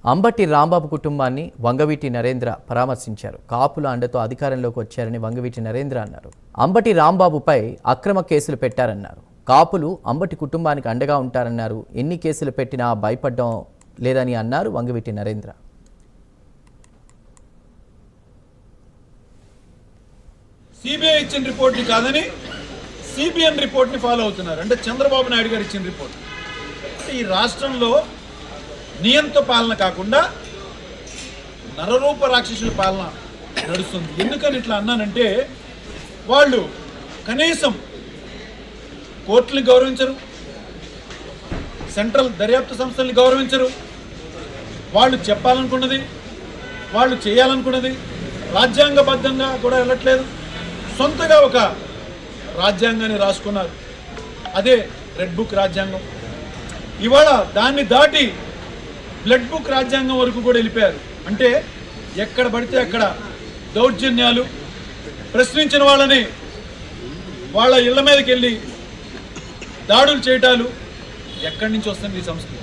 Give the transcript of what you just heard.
అంబటి రాంబాబు కుటుంబాన్ని వంగవీటి నరేంద్ర పరామర్శించారు. కాపుల అండతో అధికారంలోకి వచ్చారని వంగవీటి నరేంద్ర అన్నారు. అంబటి రాంబాబుపై అక్రమ కేసులు పెట్టారన్నారు. కాపులు అంబటి కుటుంబానికి అండగా ఉంటారన్నారు. ఎన్ని కేసులు పెట్టినా భయపడడం లేదని అన్నారు వంగవీటి నరేంద్ర. సిబిఐ ఇచ్చిన రిపోర్ట్ని కాదని సిబిఎన్ రిపోర్ట్ని ఫాలో అవుతున్నారు. అంటే చంద్రబాబు నాయుడు గారు ఇచ్చిన రిపోర్ట్. ఈ రాష్ట్రంలో నియంత పాలన కాకుండా నరరూప రాక్షసుల పాలన నడుస్తుంది. ఎందుకని ఇట్లా అన్నానంటే, వాళ్ళు కనీసం కోర్టుని గౌరవించరు, సెంట్రల్ దర్యాప్తు సంస్థల్ని గౌరవించరు. వాళ్ళు చెప్పాలనుకున్నది, వాళ్ళు చేయాలనుకున్నది రాజ్యాంగబద్ధంగా కూడా వెళ్ళట్లేదు. సొంతగా ఒక రాజ్యాంగాన్ని రాసుకున్నారు, అదే రెడ్ బుక్ రాజ్యాంగం. ఇవాళ దాన్ని దాటి బ్లడ్ బుక్ రాజ్యాంగం వరకు కూడా వెళ్ళిపోయారు. అంటే ఎక్కడ పడితే అక్కడ దౌర్జన్యాలు, ప్రశ్నించిన వాళ్ళని వాళ్ళ ఇళ్ల మీదకి వెళ్ళి దాడులు చేయటాలు. ఎక్కడి నుంచి వస్తుంది ఈ సంస్కృతి?